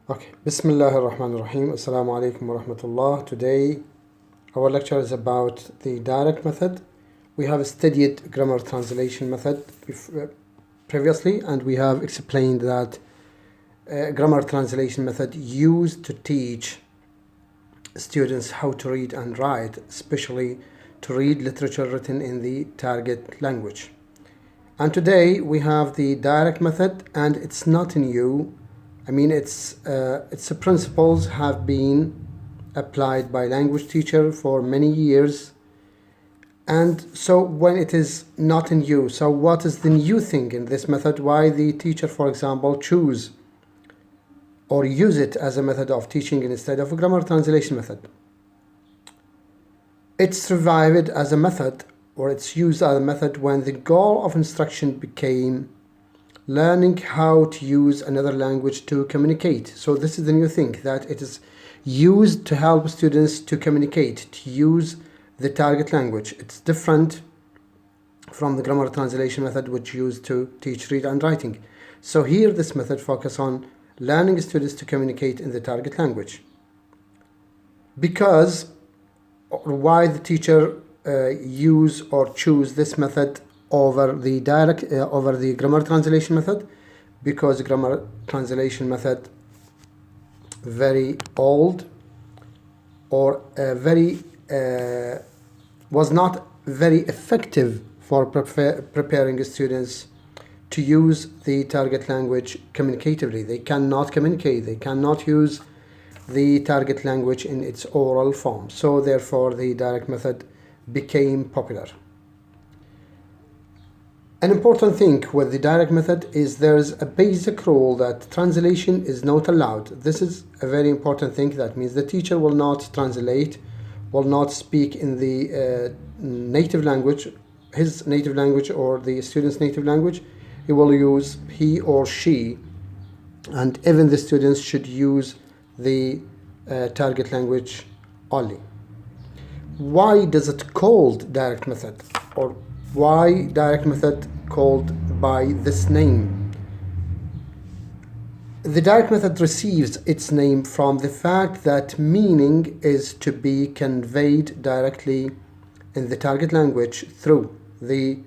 Okay, Bismillah ar-Rahman ar-Rahim. Assalamu alaikum wa rahmatullah. Today, our lecture is about the direct method. We have studied grammar translation method previously, and we have explained that grammar translation method used to teach students how to read and write, especially to read literature written in the target language. And today we have the direct method, and it's not new. I mean, its principles have been applied by language teacher for many years. And so when it is not in use, so what is the new thing in this method? Why the teacher, for example, choose or use it as a method of teaching instead of a grammar translation method? It's revived as a method, or it's used as a method when the goal of instruction became learning how to use another language to communicate. So this is the new thing, that it is used to help students to communicate, to use the target language. It's different from the grammar translation method, which used to teach read and writing. So here this method focuses on learning students to communicate in the target language. Because, or why the teacher use or choose this method over the grammar translation method? Because grammar translation method very old, or was not very effective for preparing students to use the target language communicatively. They cannot communicate, they cannot use the target language in its oral form. So therefore the direct method became popular. An important thing with the direct method is there's a basic rule that translation is not allowed. This is a very important thing. That means the teacher will not translate, will not speak in the native language, his native language or the student's native language. He will use he or she, and even the students should use the target language only. Why does it called direct method, or why direct method called by this name? The direct method receives its name from the fact that meaning is to be conveyed directly in the target language through the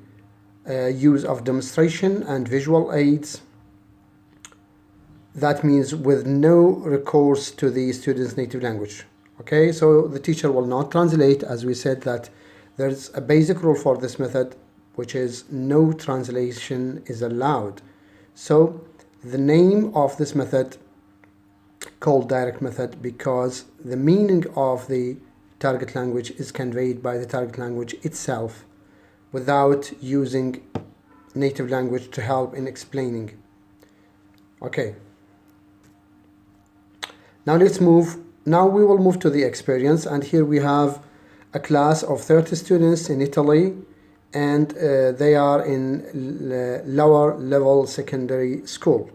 use of demonstration and visual aids. That means with no recourse to the student's native language. Okay, so the teacher will not translate. As we said, that there's a basic rule for this method, which is no translation is allowed. So the name of this method called direct method because the meaning of the target language is conveyed by the target language itself without using native language to help in explaining. Okay. Now we will move to the experience, and here we have a class of 30 students in Italy, and they are in lower level secondary school.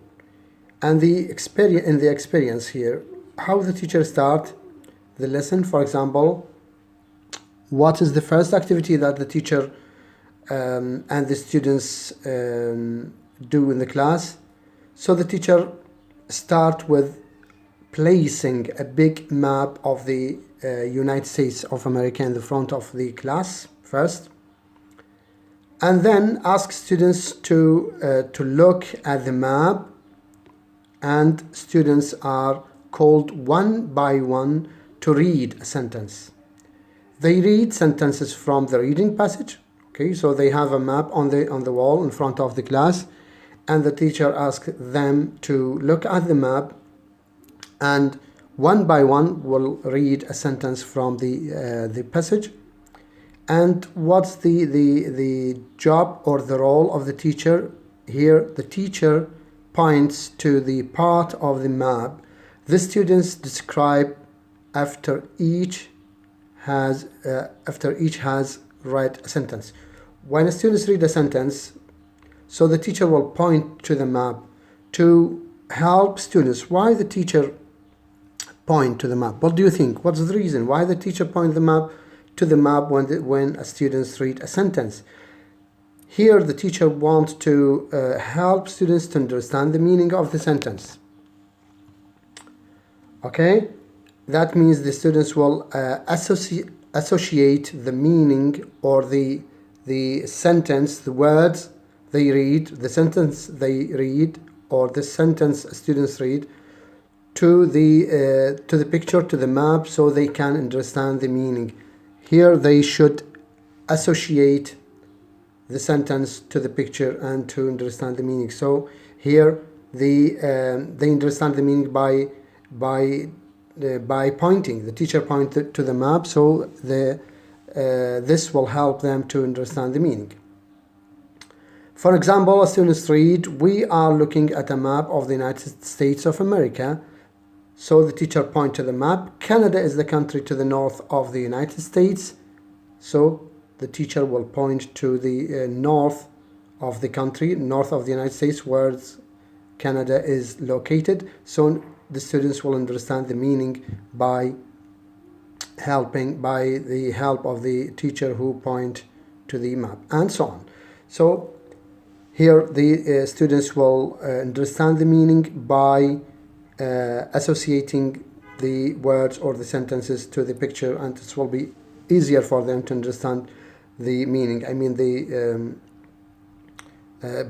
And the experience here, how the teacher start the lesson. For example, what is the first activity that the teacher and the students do in the class? So the teacher start with placing a big map of the United States of America in the front of the class first, and then ask students to look at the map, and students are called one by one to read a sentence. They read sentences from the reading passage. Okay, so they have a map on the wall in front of the class, and the teacher asks them to look at the map, and one by one will read a sentence from the passage. And what's the job or the role of the teacher here? The teacher points to the part of the map the students describe after each has read a sentence. When students read a sentence, so the teacher will point to the map to help students. Why the teacher point to the map? What do you think? What's the reason why the teacher point the map to the map when a students read a sentence? Here the teacher wants to help students to understand the meaning of the sentence. Okay, that means the students will associate the meaning or the sentence, the words they read, the sentence they read, or the sentence students read to the picture, to the map, so they can understand the meaning. Here they should associate the sentence to the picture and to understand the meaning. So here they understand the meaning by pointing. The teacher pointed to the map, so this will help them to understand the meaning. For example, students read, "We are looking at a map of the United States of America." So the teacher points to the map. Canada is the country to the north of the United States. So the teacher will point to the north of the country, north of the United States, where Canada is located. So the students will understand the meaning by the help of the teacher who point to the map, and so on. So here the students will understand the meaning by associating the words or the sentences to the picture, and this will be easier for them to understand the meaning. I mean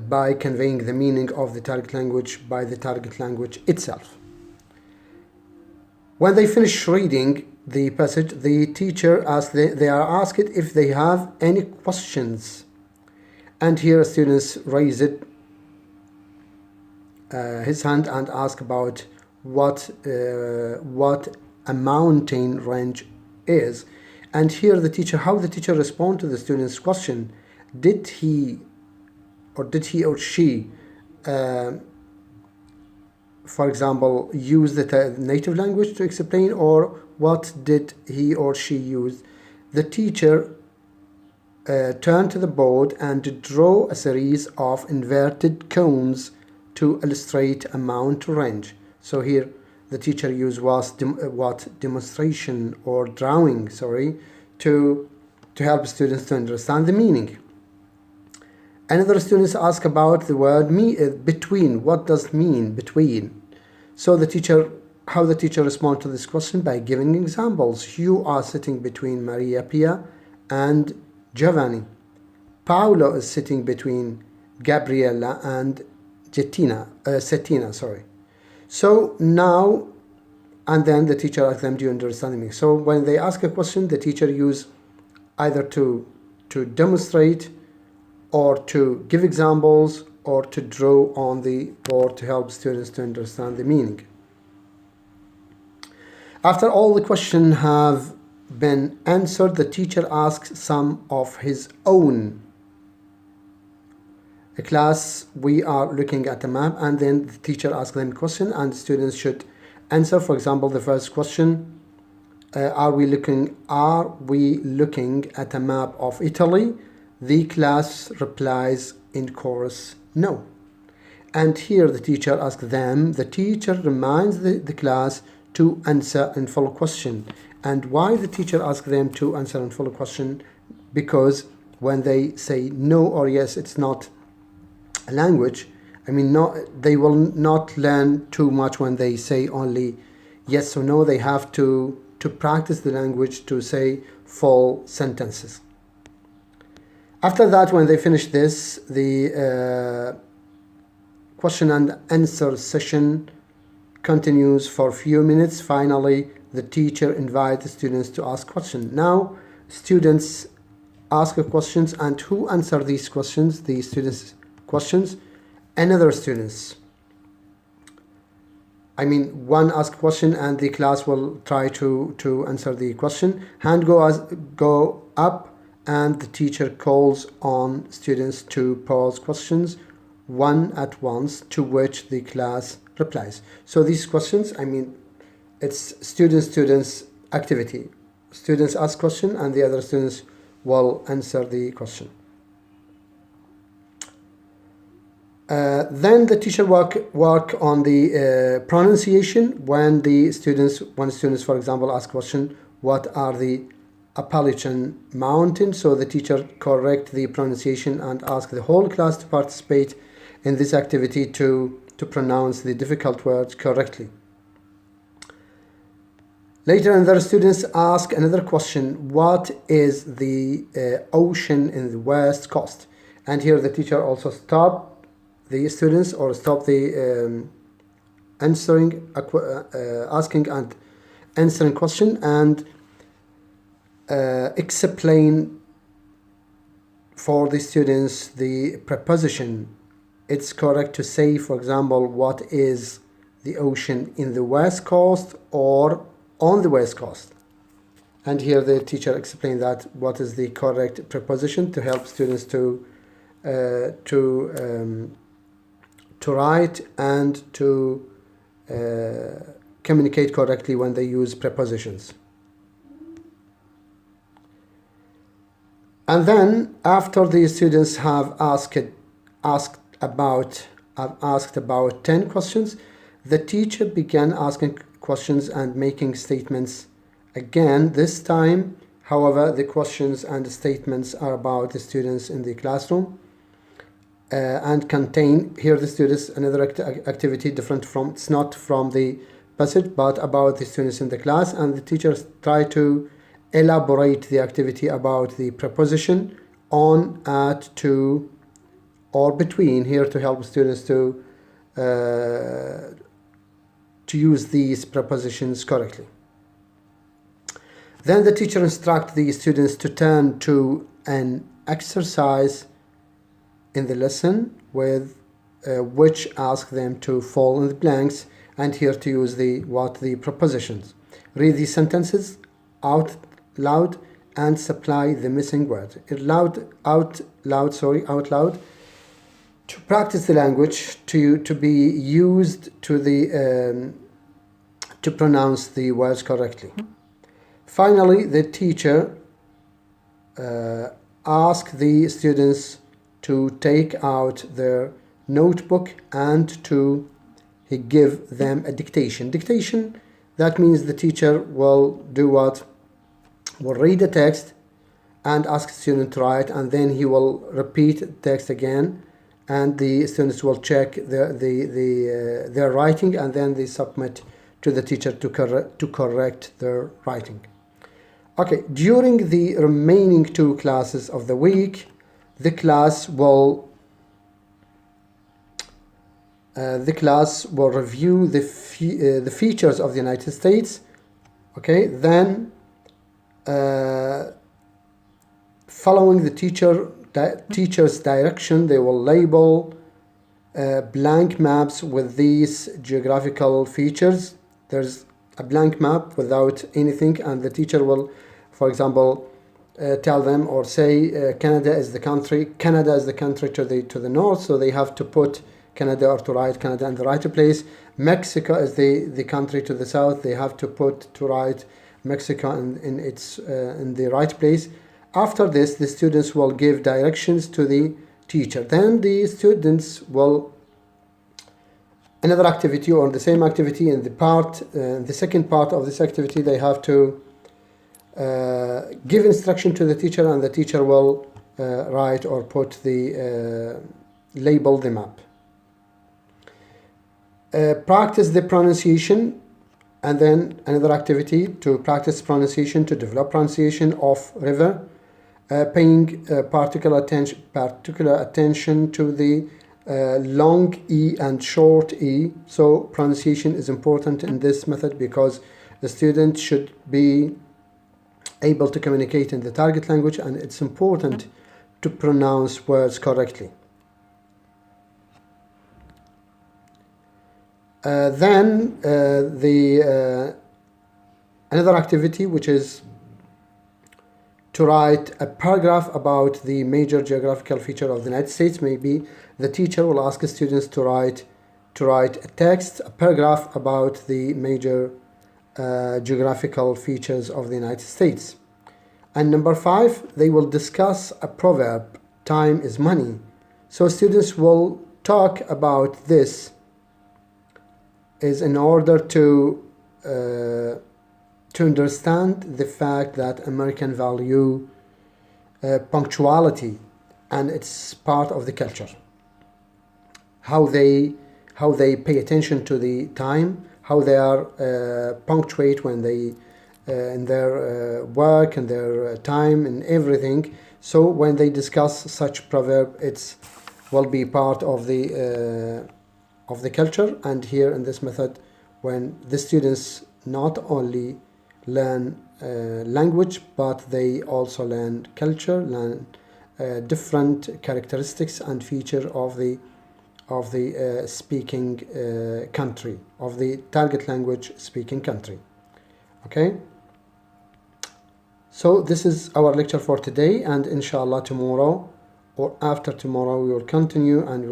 by conveying the meaning of the target language by the target language itself. When they finish reading the passage, the teacher they are asked if they have any questions, and here students raise his hand and ask about what a mountain range is. And here how the teacher respond to the student's question. Did he or she for example use the native language to explain, or what did he or she use? The teacher turned to the board and draw a series of inverted cones to illustrate a mountain range. So here the teacher used demonstration or drawing, to help students to understand the meaning. Another students ask about the word between. What does mean between? So how the teacher respond to this question? By giving examples. You are sitting between Maria Pia and Giovanni. Paolo is sitting between Gabriella and Settina. So now, and then the teacher asks them, do you understand me? So when they ask a question, the teacher use either to demonstrate, or to give examples, or to draw on the board to help students to understand the meaning. After all the questions have been answered, the teacher asks some of his own. A class, we are looking at a map, and then the teacher asks them a question, and students should answer. For example, the first question, are we looking at a map of Italy? The class replies in chorus, no. And here the teacher asks them, the teacher reminds the class to answer in full question. And why the teacher asks them to answer in full question? Because when they say no or yes, it's not a language. I mean, they will not learn too much when they say only yes or no. They have to practice the language to say full sentences. After that, when they finish this, the question and answer session continues for a few minutes. Finally, the teacher invites the students to ask questions. Now, students ask questions, and who answer these questions? The students' questions, another students. I mean, one asks question, and the class will try to answer the question. Hand go up, and the teacher calls on students to pose questions one at once, to which the class replies. So these questions, I mean, it's students activity. Students ask question, and the other students will answer the question. Then the teacher work on the pronunciation. When students, for example, ask question, what are the Appalachian Mountains? So the teacher correct the pronunciation and ask the whole class to participate in this activity to pronounce the difficult words correctly. Later on, the students ask another question: what is the ocean in the west coast? And here the teacher also stop the students or stop the asking and answering question and explain for the students the preposition. It's correct to say, for example, what is the ocean in the west coast or on the west coast. And here the teacher explained that what is the correct preposition to help students to write and to communicate correctly when they use prepositions. And then after the students have asked about 10 questions, the teacher began asking questions and making statements again. This time, however, the questions and statements are about the students in the classroom and contain here the students another activity different from, it's not from the passage but about the students in the class, and the teachers try to elaborate the activity about the preposition on, at, to, or between, here to help students to use these prepositions correctly. Then the teacher instructs the students to turn to an exercise in the lesson with which ask them to fill in the blanks, and here to use the prepositions. Read these sentences out loud and supply the missing words. Out loud to practice the language to be used to pronounce the words correctly. Finally, the teacher asked the students to take out their notebook and to give them a dictation. Dictation, that means the teacher will do what? Will read the text and ask the student to write, and then he will repeat the text again, and the students will check their writing, and then they submit to the teacher to correct their writing. Okay, during the remaining 2 classes of the week, the class will review the features of the United States. Okay, then following the teacher's direction, they will label blank maps with these geographical features. There's a blank map without anything, and the teacher will, for example, tell them or say Canada is the country to the north, so they have to put Canada or to write Canada in the right place. Mexico is the country to the south, they have to write Mexico in the right place. After this, the students will give directions to the teacher. Then the students will another activity or the same activity in the second part of this activity, they have to give instruction to the teacher, and the teacher will write or put label the map. Practice the pronunciation, and then another activity to practice pronunciation, to develop pronunciation of river, paying particular attention to the long E and short E. So pronunciation is important in this method because the student should be able to communicate in the target language, and it's important to pronounce words correctly. Then another activity, which is to write a paragraph about the major geographical feature of the United States. Maybe the teacher will ask the students to write a text, a paragraph about the major geographical features of the United States. And number 5, they will discuss a proverb, time is money. So students will talk about this is in order to understand the fact that American value punctuality, and it's part of the culture. How they pay attention to the time, how they are punctuate when they in their work and their time and everything. So when they discuss such proverb, it's will be part of the culture. And here in this method, when the students not only learn language, but they also learn culture, learn different characteristics and feature of the speaking country, of the target language speaking country. Okay, so this is our lecture for today, and inshallah tomorrow or after tomorrow we will continue, and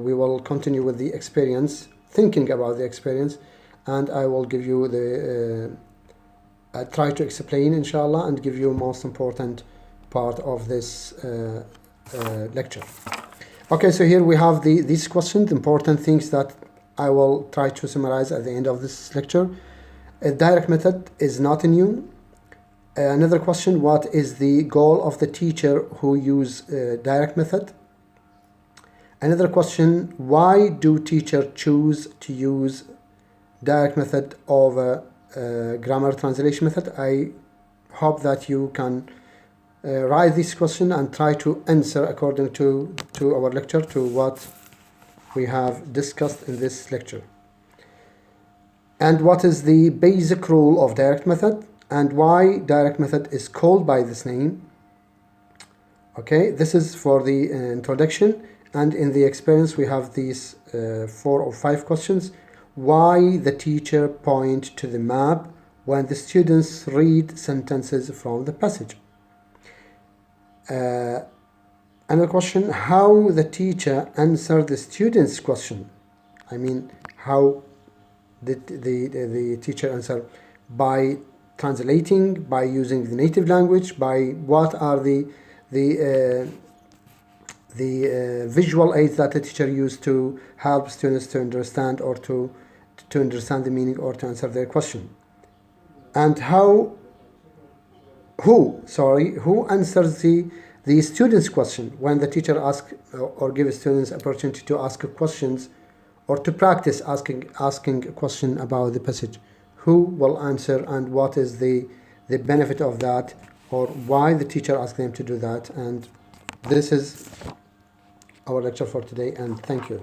we will continue with the experience, thinking about the experience, and I will give you the try to explain inshallah and give you most important part of this lecture. Okay, so here we have these questions, important things that I will try to summarize at the end of this lecture. A direct method is not new. Another question, what is the goal of the teacher who use direct method? Another question, why do teachers choose to use direct method over grammar translation method? I hope that you can write this question and try to answer according to our lecture, to what we have discussed in this lecture. And what is the basic rule of direct method, and why direct method is called by this name. Okay, this is for the introduction, and in the experience we have these 4 or 5 questions. Why the teacher point to the map when the students read sentences from the passage. Another question, how the teacher answer the student's question. I mean, how did the teacher answer? By translating, by using the native language, by what are the visual aids that the teacher used to help students to understand, or to understand the meaning, or to answer their question. And who answers the student's question when the teacher asks or gives students opportunity to ask questions, or to practice asking a question about the passage. Who will answer, and what is the benefit of that, or why the teacher asked them to do that. And this is our lecture for today, and thank you.